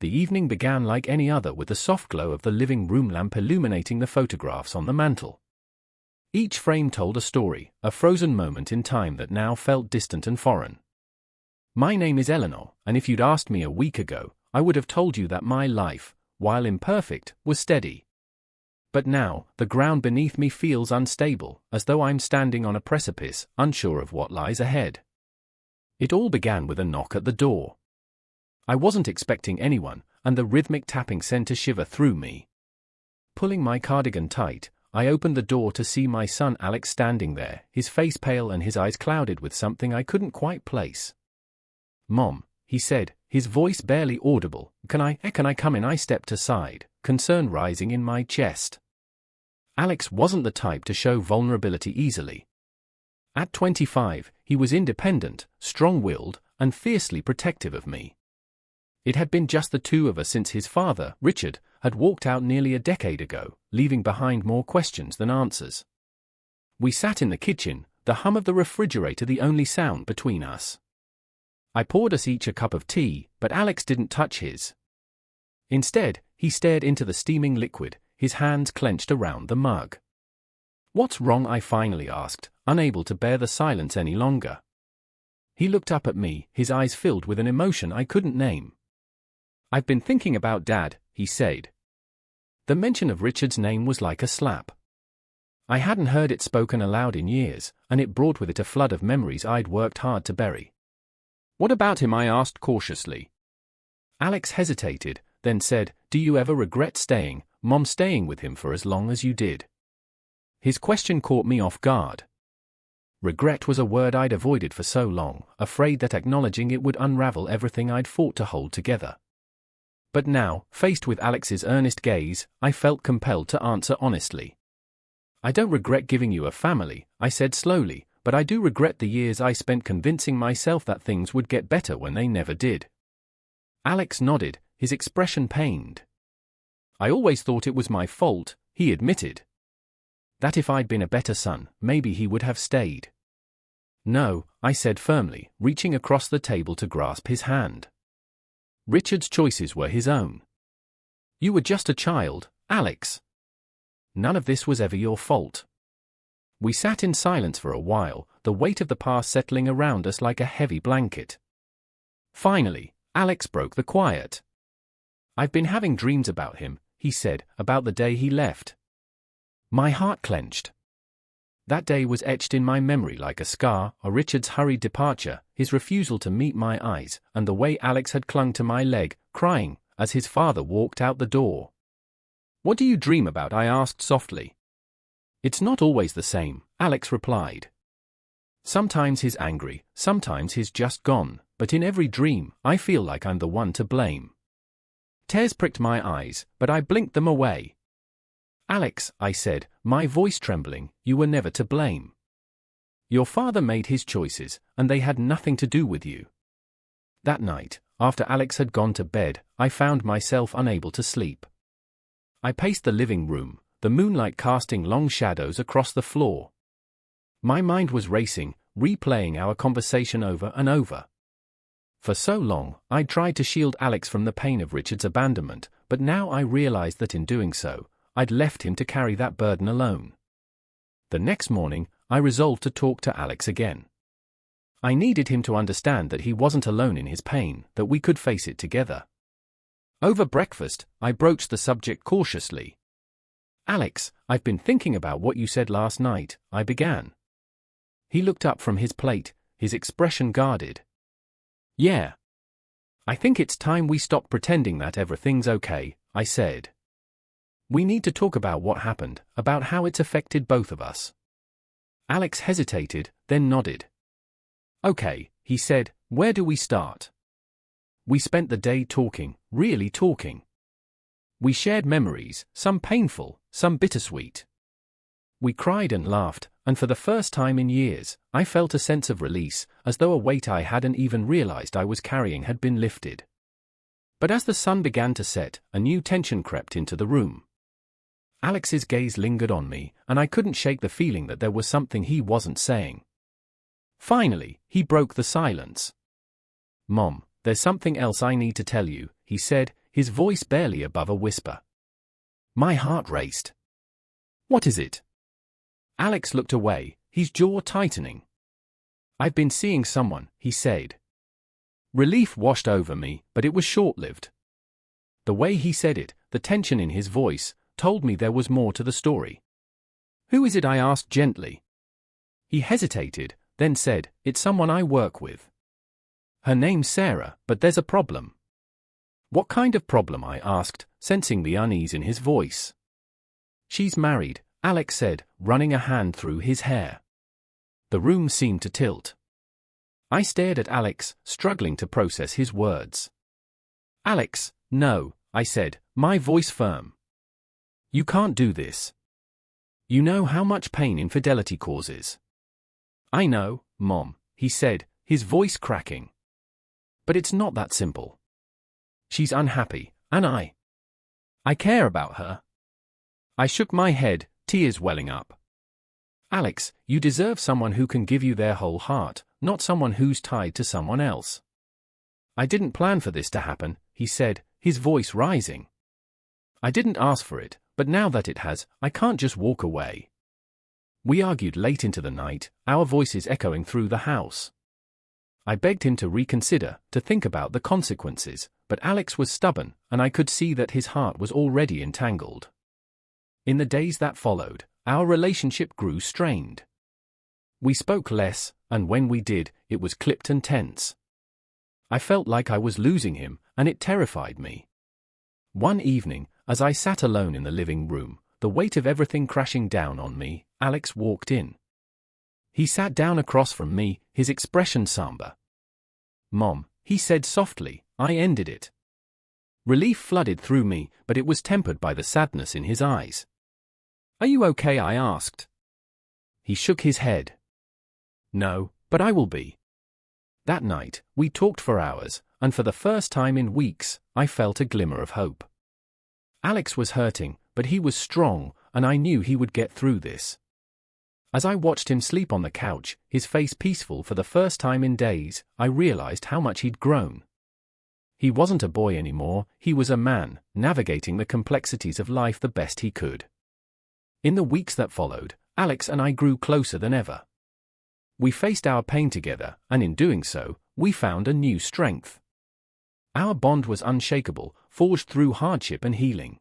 The evening began like any other with the soft glow of the living room lamp illuminating the photographs on the mantel. Each frame told a story, a frozen moment in time that now felt distant and foreign. My name is Eleanor, and if you'd asked me a week ago, I would have told you that my life, while imperfect, was steady. But now, the ground beneath me feels unstable, as though I'm standing on a precipice, unsure of what lies ahead. It all began with a knock at the door. I wasn't expecting anyone, and the rhythmic tapping sent a shiver through me. Pulling my cardigan tight, I opened the door to see my son Alex standing there, his face pale and his eyes clouded with something I couldn't quite place. "Mom," he said, his voice barely audible, Can I come in?" I stepped aside, concern rising in my chest. Alex wasn't the type to show vulnerability easily. At 25, he was independent, strong-willed, and fiercely protective of me. It had been just the two of us since his father, Richard, had walked out nearly a decade ago, leaving behind more questions than answers. We sat in the kitchen, the hum of the refrigerator the only sound between us. I poured us each a cup of tea, but Alex didn't touch his. Instead, he stared into the steaming liquid, his hands clenched around the mug. "What's wrong?" I finally asked, unable to bear the silence any longer. He looked up at me, his eyes filled with an emotion I couldn't name. "I've been thinking about Dad," he said. The mention of Richard's name was like a slap. I hadn't heard it spoken aloud in years, and it brought with it a flood of memories I'd worked hard to bury. "What about him?" I asked cautiously. Alex hesitated, then said, "Do you ever regret staying with him for as long as you did?" His question caught me off guard. Regret was a word I'd avoided for so long, afraid that acknowledging it would unravel everything I'd fought to hold together. But now, faced with Alex's earnest gaze, I felt compelled to answer honestly. "I don't regret giving you a family," I said slowly, "but I do regret the years I spent convincing myself that things would get better when they never did." Alex nodded, his expression pained. "I always thought it was my fault," he admitted. "That if I'd been a better son, maybe he would have stayed." "No," I said firmly, reaching across the table to grasp his hand. "Richard's choices were his own. You were just a child, Alex. None of this was ever your fault." We sat in silence for a while, the weight of the past settling around us like a heavy blanket. Finally, Alex broke the quiet. "I've been having dreams about him," he said, "about the day he left." My heart clenched. That day was etched in my memory like a scar, Richard's hurried departure, his refusal to meet my eyes, and the way Alex had clung to my leg, crying, as his father walked out the door. "What do you dream about?" I asked softly. "It's not always the same," Alex replied. "Sometimes he's angry, sometimes he's just gone, but in every dream, I feel like I'm the one to blame." Tears pricked my eyes, but I blinked them away. "Alex," I said, my voice trembling, "you were never to blame. Your father made his choices, and they had nothing to do with you." That night, after Alex had gone to bed, I found myself unable to sleep. I paced the living room, the moonlight casting long shadows across the floor. My mind was racing, replaying our conversation over and over. For so long, I'd tried to shield Alex from the pain of Richard's abandonment, but now I realized that in doing so, I'd left him to carry that burden alone. The next morning, I resolved to talk to Alex again. I needed him to understand that he wasn't alone in his pain, that we could face it together. Over breakfast, I broached the subject cautiously. "Alex, I've been thinking about what you said last night," I began. He looked up from his plate, his expression guarded. "Yeah. I think it's time we stopped pretending that everything's okay," I said. "We need to talk about what happened, about how it's affected both of us." Alex hesitated, then nodded. "Okay," he said, "where do we start?" We spent the day talking, really talking. We shared memories, some painful, some bittersweet. We cried and laughed, and for the first time in years, I felt a sense of release, as though a weight I hadn't even realized I was carrying had been lifted. But as the sun began to set, a new tension crept into the room. Alex's gaze lingered on me, and I couldn't shake the feeling that there was something he wasn't saying. Finally, he broke the silence. "Mom, there's something else I need to tell you," he said, his voice barely above a whisper. My heart raced. What is it? Alex looked away, his jaw tightening. I've been seeing someone, he said. Relief washed over me, but it was short-lived. The way he said it, the tension in his voice, told me there was more to the story. Who is it? I asked gently. He hesitated, then said, it's someone I work with. Her name's Sarah, but there's a problem. What kind of problem? I asked, sensing the unease in his voice. She's married, Alex said, running a hand through his hair. The room seemed to tilt. I stared at Alex, struggling to process his words. Alex, no, I said, my voice firm. You can't do this. You know how much pain infidelity causes. I know, Mom, he said, his voice cracking. But it's not that simple. She's unhappy, and I care about her. I shook my head, tears welling up. Alex, you deserve someone who can give you their whole heart, not someone who's tied to someone else. I didn't plan for this to happen, he said, his voice rising. I didn't ask for it, but now that it has, I can't just walk away. We argued late into the night, our voices echoing through the house. I begged him to reconsider, to think about the consequences, but Alex was stubborn, and I could see that his heart was already entangled. In the days that followed, our relationship grew strained. We spoke less, and when we did, it was clipped and tense. I felt like I was losing him, and it terrified me. One evening, as I sat alone in the living room, the weight of everything crashing down on me, Alex walked in. He sat down across from me, his expression somber. Mom, he said softly, I ended it. Relief flooded through me, but it was tempered by the sadness in his eyes. Are you okay? I asked. He shook his head. No, but I will be. That night, we talked for hours, and for the first time in weeks, I felt a glimmer of hope. Alex was hurting, but he was strong, and I knew he would get through this. As I watched him sleep on the couch, his face peaceful for the first time in days, I realized how much he'd grown. He wasn't a boy anymore, he was a man, navigating the complexities of life the best he could. In the weeks that followed, Alex and I grew closer than ever. We faced our pain together, and in doing so, we found a new strength. Our bond was unshakable, forged through hardship and healing.